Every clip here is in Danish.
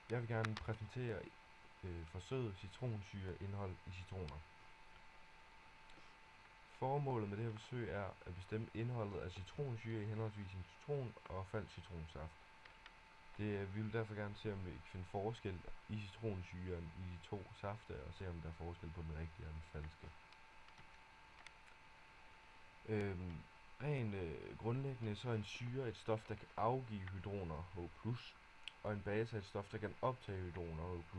Jeg vil gerne præsentere forsøget citronsyreindhold i citroner. Formålet med det her forsøg er at bestemme indholdet af citronsyre i henholdsvis en citron og falsk citronsaft. Vi vil derfor gerne se, om vi kan finde forskel i citronsyren i de to safte, og se om der er forskel på den rigtige og den falske. Rent grundlæggende så er en syre et stof, der kan afgive hydroner H+, og en base er et stof, der kan optage hydroner H+.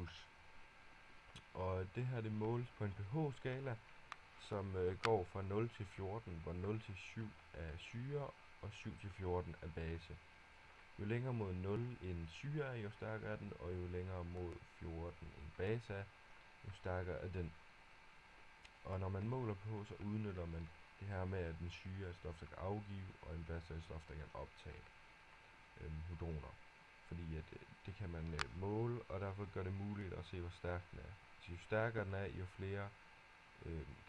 Og det her det måles på en pH-skala, som går fra 0 til 14, hvor 0 til 7 er syre og 7 til 14 er base. Jo længere mod 0 en syre er, jo stærkere er den, og jo længere mod 14 en base er, jo stærkere er den. Og når man måler pH, så udnytter man det her med, at en syre er et stof, der kan afgive, og en base er et stof, der kan optage hydroner. Fordi det kan man måle, og derfor gør det muligt at se, hvor stærk den er. Så jo stærkere den er, jo flere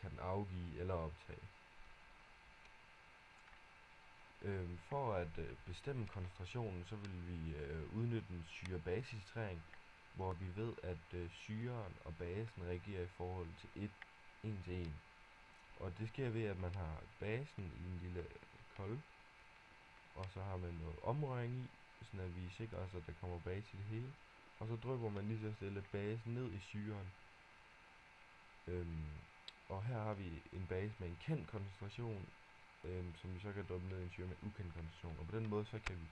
kan den afgive eller optage. For at bestemme koncentrationen, så vil vi udnytte en syre-base-citrering, hvor vi ved, at syren og basen reagerer i forhold til 1 til 1. Og det sker ved, at man har basen i en lille kolbe, og så har man noget omrøring i, sådan at vi sikrer os, at der kommer base i det hele. Og så drypper man lige så stille basen ned i syren. Og her har vi en base med en kendt koncentration, som vi så kan dryppe ned i en syre med ukendt koncentration. Og på den måde så kan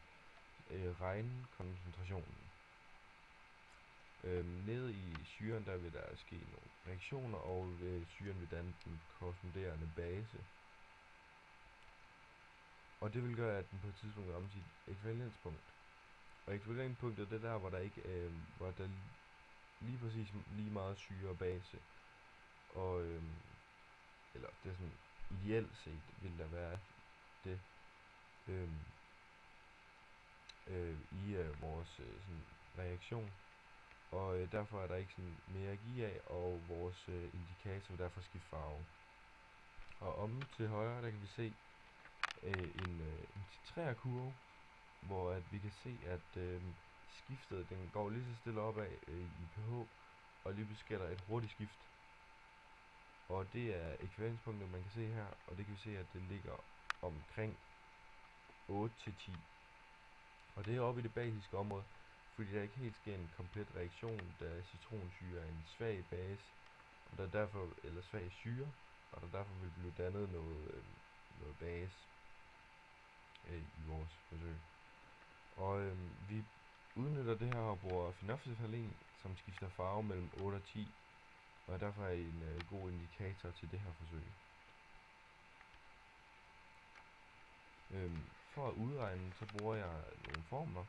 vi regne koncentrationen. Nede i syren der vil der ske nogle reaktioner, og syren vil danne den korresponderende base. Og det vil gøre, at den på et tidspunkt rammer sit ekvivalenspunkt. Og ekvivalenspunktet det er der, hvor der ikke hvor der lige præcis lige meget syre og base. Og eller det er sådan ideelt set vil der være det i vores sådan reaktion. Og derfor er der ikke sådan mere at give af, og vores indikator vil derfor skifte farve. Og omme til højre der kan vi se en titrerkurve, hvor at vi kan se at skiftet den går lige så stille opad i pH, og lige pludselig sker der et hurtigt skift. Og det er ekvivalenspunktet man kan se her, og det kan vi se at det ligger omkring 8 til 10. Og det er oppe i det basiske område, fordi der ikke helt sker en komplet reaktion, da citronsyre er en svag base, og der derfor, eller svag syre, og der derfor vil blive dannet noget base i vores forsøg. Og vi udnytter det her og bruger phenolphthalein, som skifter farve mellem 8 og 10, og derfor er en god indikator til det her forsøg. For at udregne, så bruger jeg nogle formler,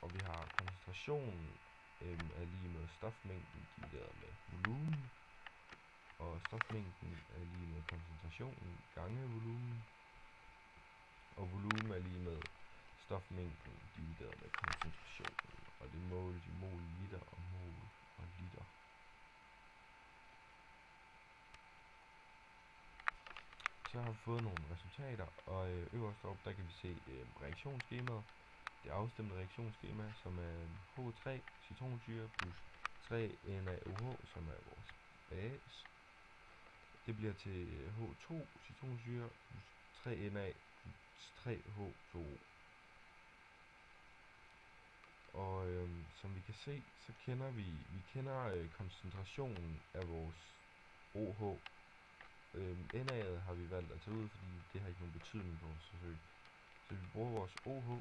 og vi har koncentrationen er lige med stofmængden divideret med volumen, og stofmængden er lige med koncentrationen gange volumen, og volumen er lige med stofmængden divideret med koncentrationen, og det måles i mol, liter og mol og liter. Så har vi fået nogle resultater, og øverst op der kan vi se reaktionsskemaet. Det afstemte reaktionsskema, som er H3 citronsyre plus 3 NaOH, som er vores base. Det bliver til H2 citronsyre plus 3 Na plus 3 H2O. Og som vi kan se, så kender vi koncentrationen af vores OH. NA'et har vi valgt at tage ud, fordi det har ikke nogen betydning for vores forsøg. Så vi bruger vores OH,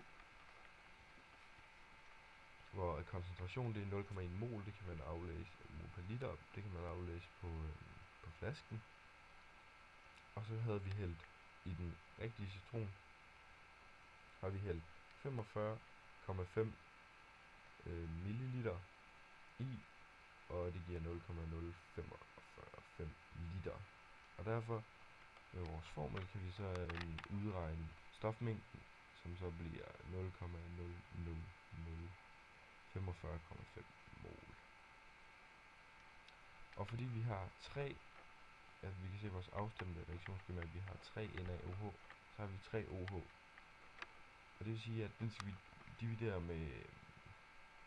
hvor koncentrationen det er 0,1 mol, det kan man aflæse mol per liter, det kan man aflæse på flasken. Og så havde vi hældt i den rigtige citron, har vi hældt 45,5 milliliter i, og det giver 0,0545 liter. Og derfor med vores formel kan vi så udregne stofmængden, som så bliver 0,00045,5 mol. Og fordi vi har vi kan se vores afstemte reaktionsskema, at vi har 3 NaOH, så har vi 3 OH. Og det vil sige, at den skal vi dividere med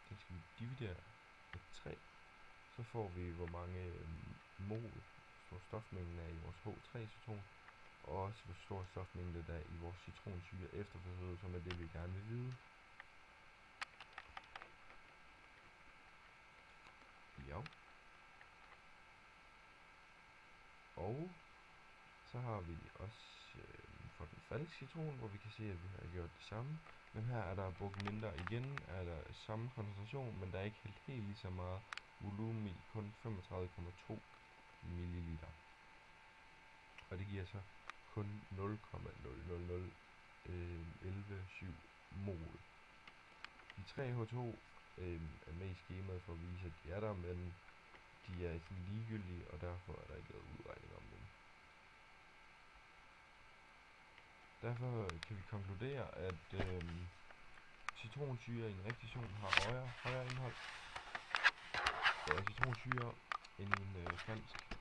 den skal vi dividere med 3. Så får vi, hvor mange mol, hvor stofmængden er i vores H3-citron, og også hvor stor stofmængde der er i vores citronsyre efter forsøget, som er det, vi gerne vil vide. Ja. Og så har vi også for den falske citron, hvor vi kan se, at vi har gjort det samme. Men her er der brugt mindre igen, er der samme koncentration, men der er ikke helt lige så meget volumen i, kun 35,2 ml. Og det giver så kun 0,000117 mol. De 3 H2 er med i skemaet for at vise, at de er der, men de er sådan ligegyldige, og derfor er der ikke lavet udregning om dem. Derfor kan vi konkludere, at citronsyre i en rigtig citron har højere indhold af citronsyre end i en falsk.